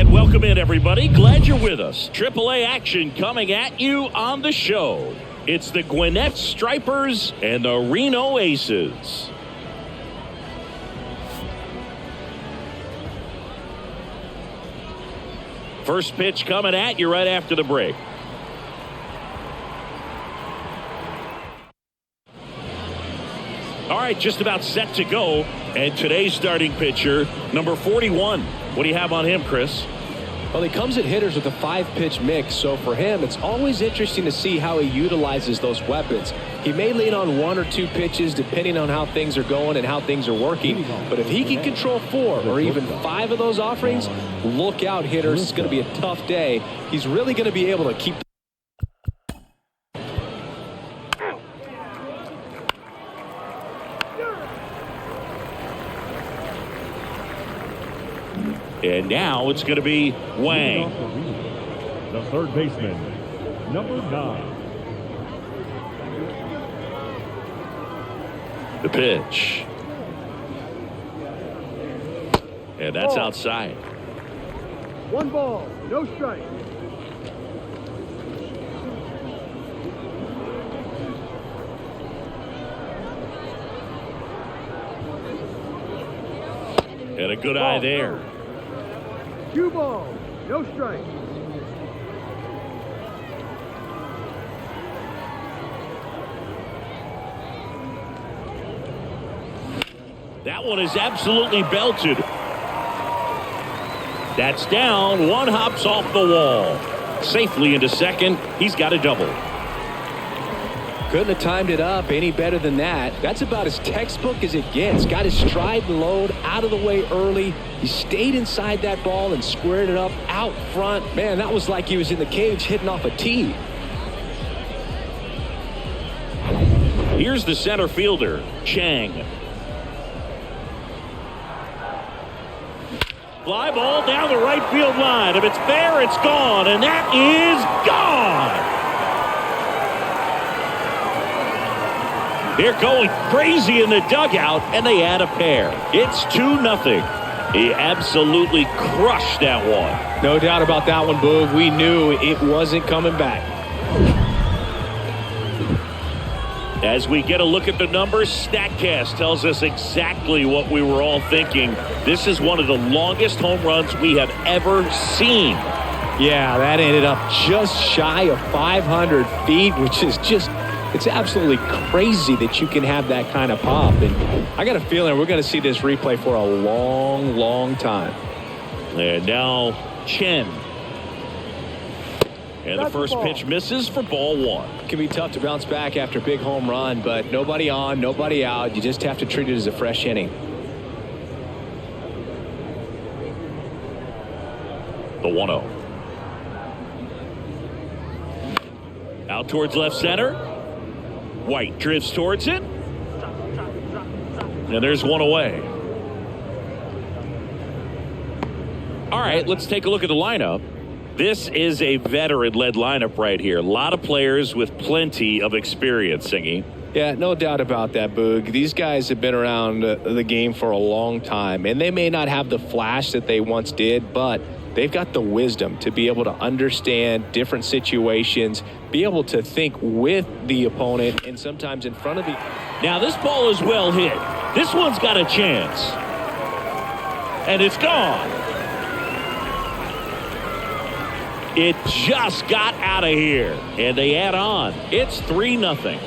And welcome in, everybody. Glad you're with us. AAA action coming at you on the show. It's the Gwinnett Stripers and the Reno Aces. First pitch coming at you right after the break. All right, just about set to go. And today's starting pitcher, number 41. What do you have on him, Chris? Well, he comes at hitters with a 5-pitch mix, so for him, it's always interesting to see how he utilizes those weapons. He may lean on 1 or 2 pitches depending on how things are going and how things are working, but if he can control 4 or even 5 of those offerings, look out, hitters. It's going to be a tough day. He's really going to be able to keep. And now it's going to be Wang. The third baseman, number 9. The pitch. And that's outside. 1 ball, no strike. And a good eye there. 2 balls, no strike. That one is absolutely belted. That's down. One hops off the wall. Safely into second. He's got a double. Couldn't have timed it up any better than that. That's about as textbook as it gets. Got his stride and load out of the way early. He stayed inside that ball and squared it up out front. Man, that was like he was in the cage hitting off a tee. Here's the center fielder, Chang. Fly ball down the right field line. If it's fair, it's gone. And that is gone. They're going crazy in the dugout, and they add a pair. It's 2-0. He absolutely crushed that one. No doubt about that one, Boog. We knew it wasn't coming back. As we get a look at the numbers, StatCast tells us exactly what we were all thinking. This is one of the longest home runs we have ever seen. Yeah, that ended up just shy of 500 feet, which is just... it's absolutely crazy that you can have that kind of pop. And I got a feeling we're going to see this replay for a long, long time. And now Chen. And the first pitch misses for ball 1. It can be tough to bounce back after a big home run, but nobody on, nobody out. You just have to treat it as a fresh inning. The 1-0. Out towards left center. White drifts towards it. And there's one away. All right, let's take a look at the lineup. This is a veteran-led lineup right here. A lot of players with plenty of experience, Singy. Yeah, no doubt about that, Boog. These guys have been around the game for a long time, and they may not have the flash that they once did, but they've got the wisdom to be able to understand different situations, be able to think with the opponent, and sometimes in front of the... Now, this ball is well hit. This one's got a chance. And it's gone. It just got out of here. And they add on. It's 3-0.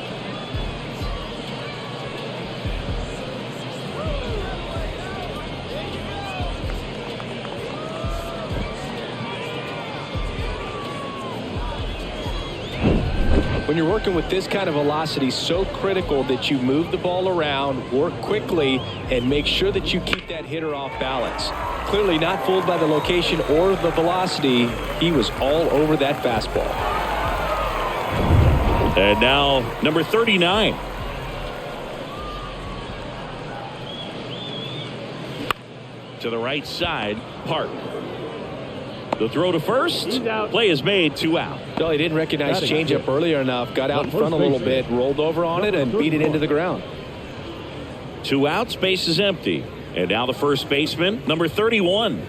When you're working with this kind of velocity, so critical that you move the ball around, work quickly, and make sure that you keep that hitter off balance. Clearly not fooled by the location or the velocity. He was all over that fastball. And now number 39. To the right side, Park. The throw to first. Play is made, 2 out. No, he didn't recognize changeup earlier enough. Got out in front a little bit, rolled over on it, and beat it into the ground. 2 outs, base is empty. And now the first baseman, number 31.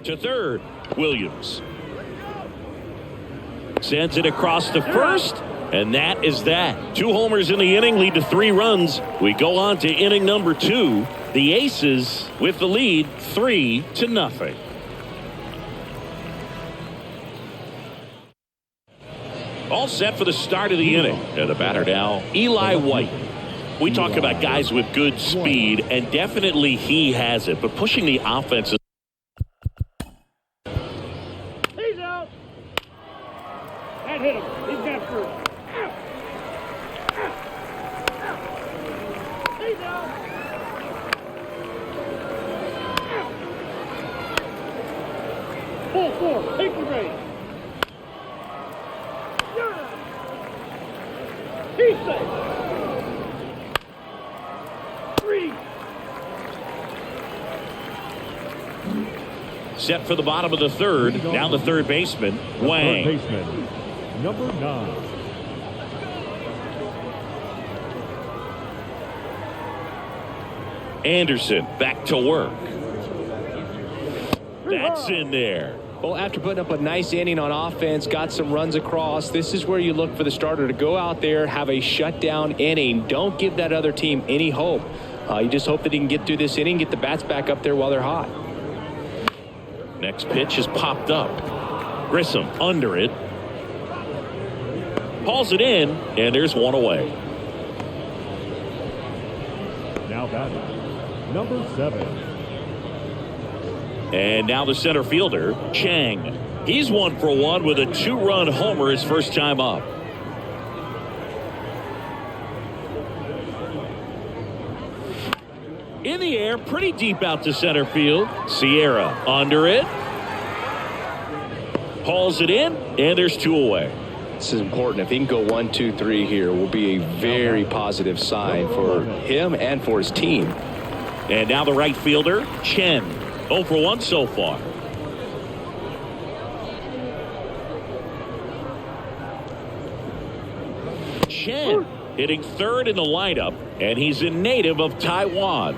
To third, Williams. Sends it across to first, and that is that. 2 homers in the inning lead to 3 runs. We go on to inning number 2. The Aces with the lead 3-0. All set for the start of the inning. And the batter now, Eli White. We talk about guys with good speed, and definitely he has it. But pushing the offense. He's out. That hit him. He's got through. He's out. Full 4. Take the race. He's safe. 3. Set for the bottom of the third. Now the third baseman, Wang. Third baseman, number 9. Anderson back to work. That's in there. Well, after putting up a nice inning on offense, got some runs across, this is where you look for the starter to go out there, have a shutdown inning. Don't give that other team any hope. You just hope that he can get through this inning, get the bats back up there while they're hot. Next pitch is popped up. Grissom under it. Hauls it in, and there's one away. Now batting, number 7. And now the center fielder, Chang. He's 1 for 1 with a 2-run homer his first time up. In the air, pretty deep out to center field. Sierra under it. Hauls it in, and there's 2 away. This is important. If he can go 1, 2, 3 here, will be a very positive sign for him and for his team. And now the right fielder, Chen. 0 for 1 so far. Chen hitting third in the lineup, and he's a native of Taiwan.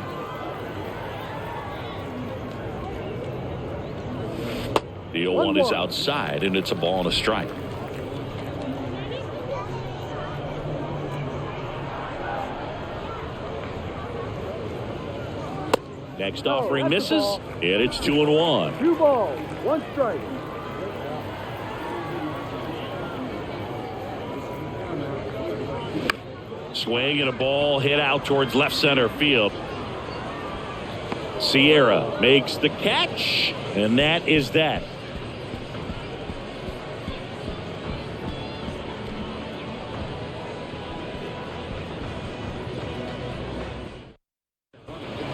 The 0-1 is outside, and it's a ball and a strike. Next offering misses, and it's 2-1. 2 balls, 1 strike. Swing and a ball hit out towards left center field. Sierra makes the catch, and that is that.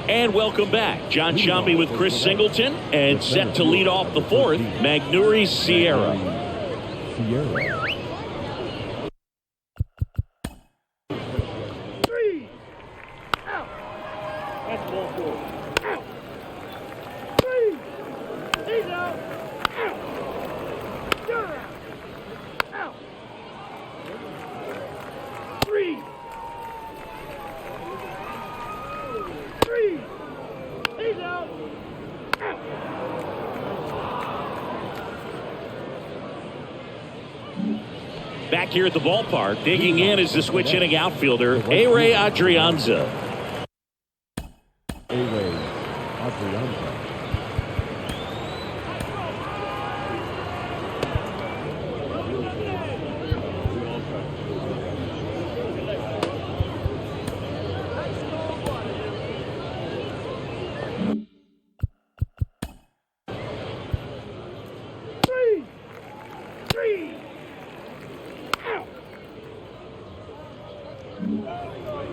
And welcome back. John Shambi with Chris Singleton, and set to lead off the 4th, Magneuris Sierra. That's ball 4. Out. 3. He's out. Out. You're out. Out. 3. 3. He's out. Out. Back here at the ballpark, digging in is the switch hitting outfielder, A-Ray Adrianza. A-Ray Adrianza.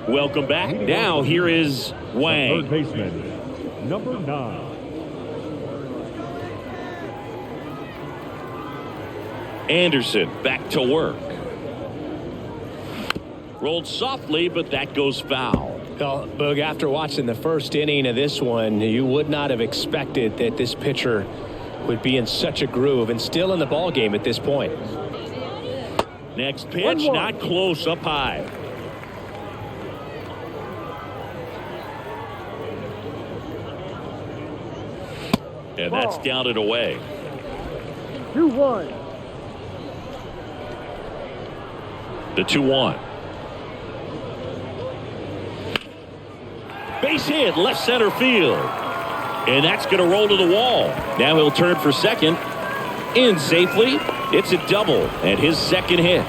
Welcome back. Now here is Wang. Third baseman, number 9. Anderson back to work. Rolled softly, but that goes foul. Well, Boog, after watching the first inning of this one, you would not have expected that this pitcher would be in such a groove and still in the ball game at this point. Next pitch, not close, up high. And that's down and away. 2-1. The 2-1. Base hit, left center field. And that's going to roll to the wall. Now he'll turn for second. In safely. It's a double and his second hit.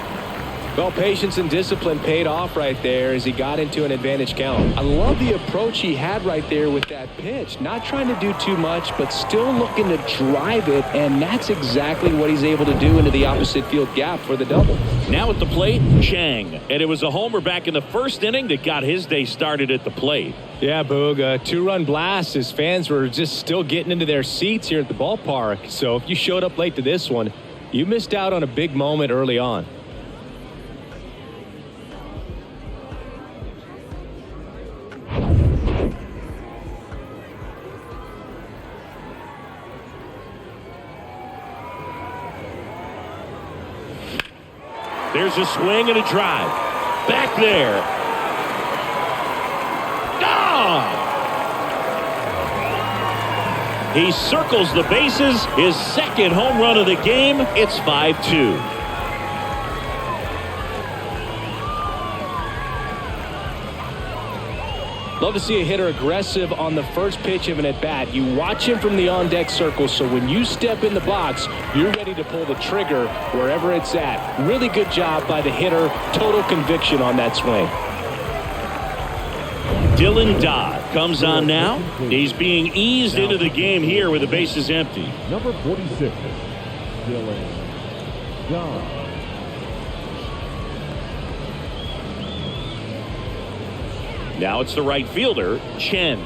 Well, patience and discipline paid off right there as he got into an advantage count. I love the approach he had right there with that pitch. Not trying to do too much, but still looking to drive it, and that's exactly what he's able to do into the opposite field gap for the double. Now at the plate, Chang. And it was a homer back in the first inning that got his day started at the plate. Yeah, Boog, a two-run blast. His fans were just still getting into their seats here at the ballpark. So if you showed up late to this one, you missed out on a big moment early on. There's a swing and a drive. Back there. Gone! He circles the bases. His second home run of the game. It's 5-2. Love to see a hitter aggressive on the first pitch of an at-bat. You watch him from the on-deck circle, so when you step in the box, you're ready to pull the trigger wherever it's at. Really good job by the hitter. Total conviction on that swing. Dylan Dodd comes on now. He's being eased into the game here with the bases empty. Number 46, Dylan Dodd. Now it's the right fielder, Chen.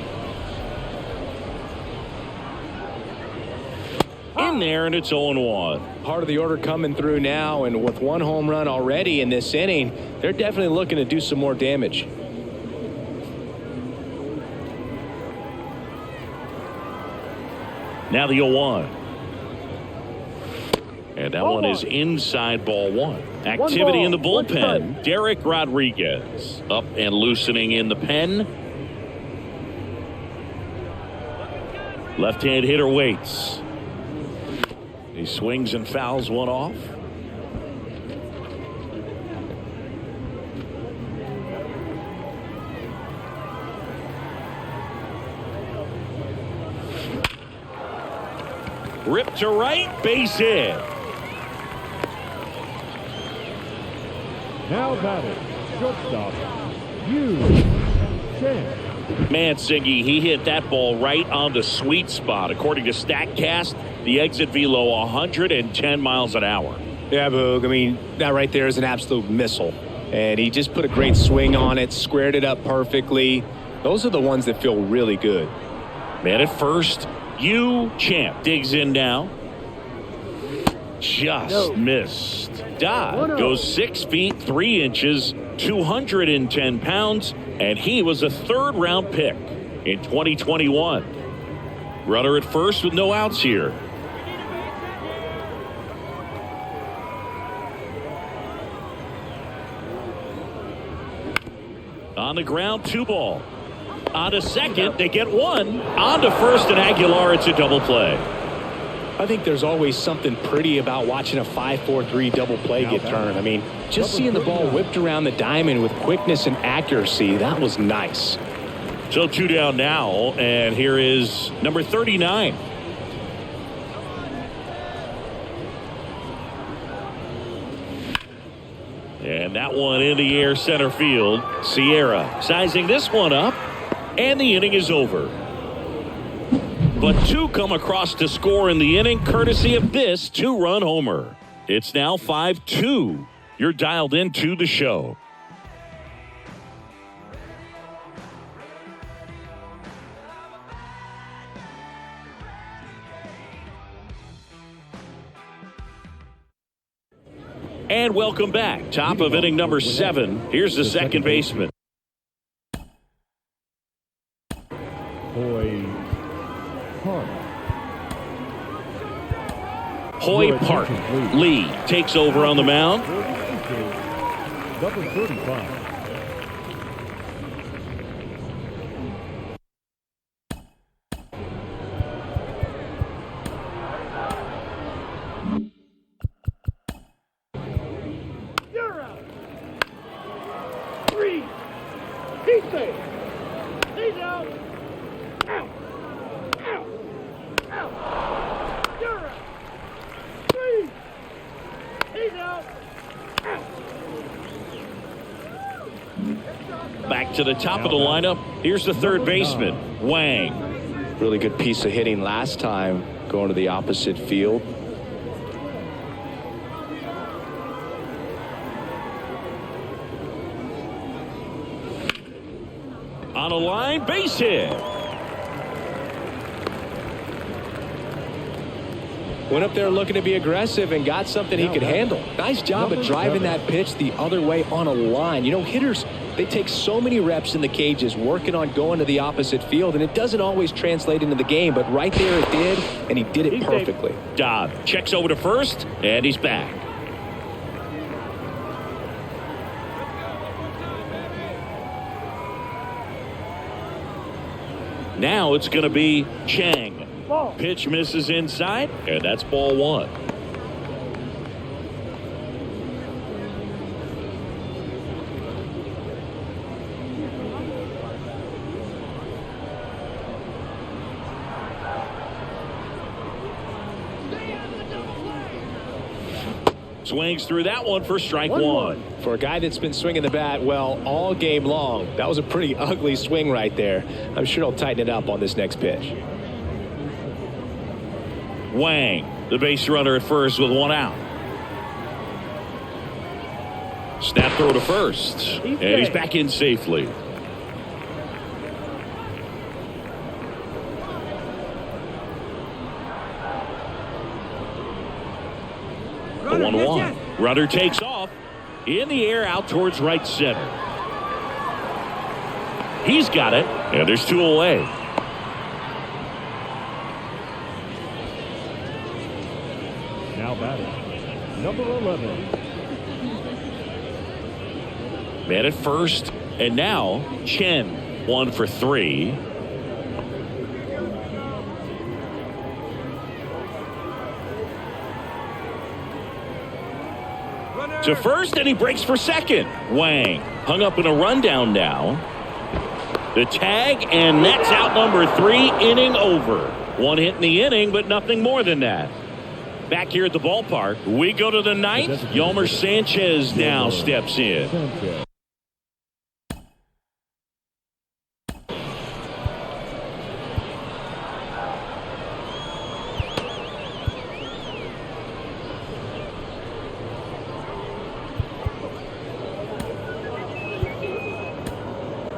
In there, and it's 0-1. Part of the order coming through now, and with one home run already in this inning, they're definitely looking to do some more damage. Now the 0-1. And that one is inside ball one. Activity in the bullpen. Derek Rodriguez up and loosening in the pen. Left-hand hitter waits. He swings and fouls one off. Ripped to right, base hit. Now batting, shortstop, Chen. Mansingy, he hit that ball right on the sweet spot. According to StatCast, the exit velo 110 miles an hour. Yeah, Boog, I mean, that right there is an absolute missile. And he just put a great swing on it, squared it up perfectly. Those are the ones that feel really good. Man at first, Champ digs in now. Just missed. Dodd goes 6 feet 3 inches, 210 pounds, and he was a third-round pick in 2021. Runner at first with no outs here. On the ground, 2 ball. On to second, they get 1. On to first and Aguilar, it's a double play. I think there's always something pretty about watching a 5-4-3 double play get turned. I mean, just seeing the ball whipped around the diamond with quickness and accuracy, that was nice. So 2 down now, and here is number 39. And that one in the air center field. Sierra sizing this one up, and the inning is over. But 2 come across to score in the inning, courtesy of this 2-run homer. It's now 5-2. You're dialed into the show. And welcome back. Top of inning number 7. Here's the second baseman. Hoy Park. Lee takes over on the mound. Number 35. He's safe. He's out. Out. Out. Out. You're out. 3. He's out. Out. Back to the top of the lineup. Here's the third baseman, Wang. Really good piece of hitting last time, going to the opposite field. On a line, base hit. Went up there looking to be aggressive and got something he could handle. Nice job of driving that pitch the other way on a line. You know, hitters, they take so many reps in the cages working on going to the opposite field, and it doesn't always translate into the game, but right there it did, and he did it perfectly. Dobb checks over to first, and he's back. Now it's going to be Chang. Ball. Pitch misses inside, and that's ball 1. Swings through that one for strike 1. For a guy that's been swinging the bat, well, all game long, that was a pretty ugly swing right there. I'm sure he'll tighten it up on this next pitch. Wang, the base runner at first with 1 out. Snap throw to first, and he's back in safely. The 1-1. Runner takes off in the air out towards right center. He's got it, and there's 2 away. Now batting, number 11. Man at first, and now Chen 1 for 3. To first, and he breaks for second. Wang hung up in a rundown now. The tag, and that's out number 3, inning over. 1 hit in the inning, but nothing more than that. Back here at the ballpark, we go to the 9th. Yolmer Sanchez now steps in.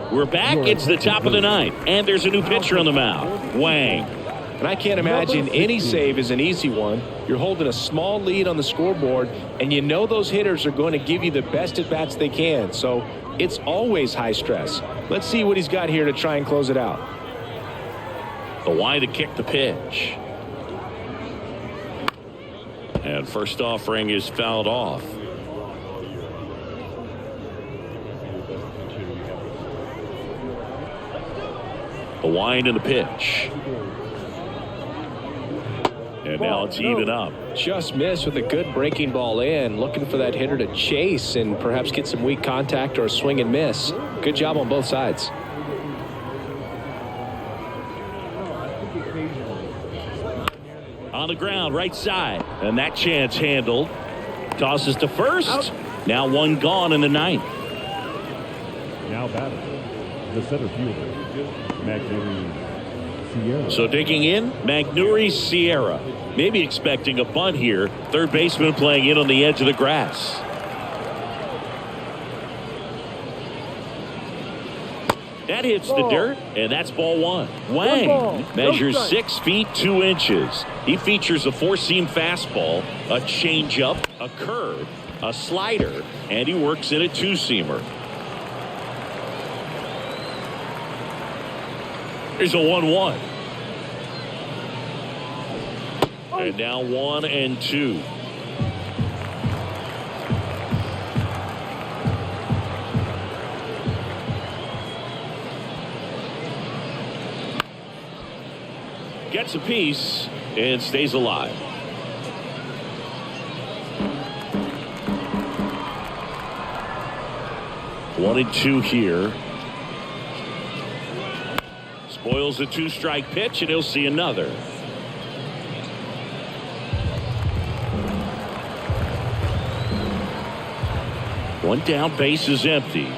We're back. It's the top of the 9th, and there's a new pitcher on the mound, Wang. And I can't imagine any save is an easy one. You're holding a small lead on the scoreboard, and you know those hitters are going to give you the best at-bats they can. So it's always high stress. Let's see what he's got here to try and close it out. The Y to kick the pitch. And first offering is fouled off. The wind and the pitch. And now it's even up. Just missed with a good breaking ball in. Looking for that hitter to chase and perhaps get some weak contact or a swing and miss. Good job on both sides. On the ground, right side. And that chance handled. Tosses to first. Out. Now 1 gone in the 9th. Now batting, the center fielder, Magnuri Sierra. So digging in, Magnuri Sierra. Maybe expecting a bunt here. Third baseman playing in on the edge of the grass. That hits the dirt, and that's ball 1. Wang measures 6 feet 2 inches. He features a 4-seam fastball, a changeup, a curve, a slider, and he works in a 2-seamer. Here's a 1-1. And now 1-2. Gets a piece and stays alive. One and 2 here. Spoils a 2-strike pitch, and he'll see another. One down, base is empty.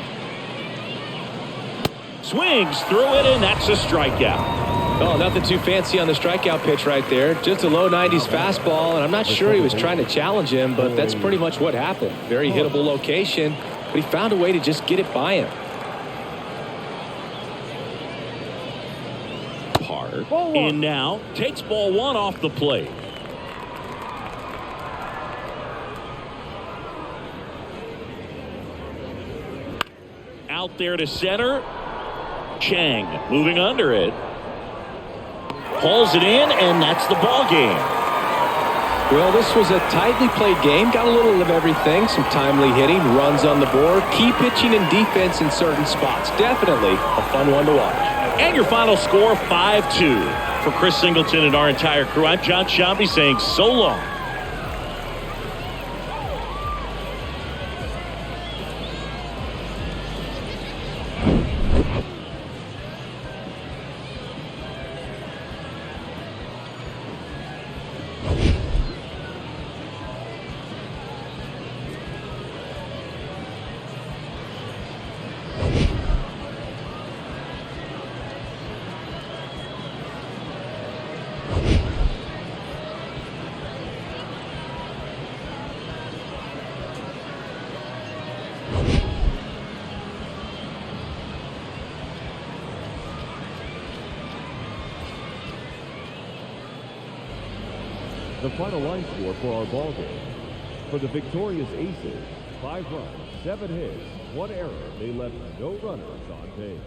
Swings through it, and that's a strikeout. Oh, nothing too fancy on the strikeout pitch right there. Just a low 90s fastball, and I'm not sure he was trying to challenge him, but that's pretty much what happened. Very hittable location, but he found a way to just get it by him. Park in now, takes ball 1 off the plate. Out there to center. Chang moving under it. Pulls it in, and that's the ball game. Well, this was a tightly played game. Got a little of everything. Some timely hitting, runs on the board, key pitching and defense in certain spots. Definitely a fun one to watch. And your final score, 5-2. For Chris Singleton and our entire crew, I'm John Shambi saying so long. The final line score for our ball game. For the victorious Aces, 5 runs, 7 hits, 1 error. They left no runners on base.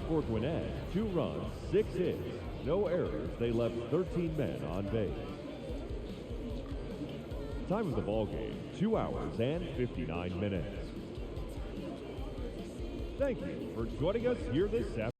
For Gwinnett, 2 runs, 6 hits, no errors. They left 13 men on base. Time of the ball game, 2 hours and 59 minutes. Thank you for joining us here this afternoon.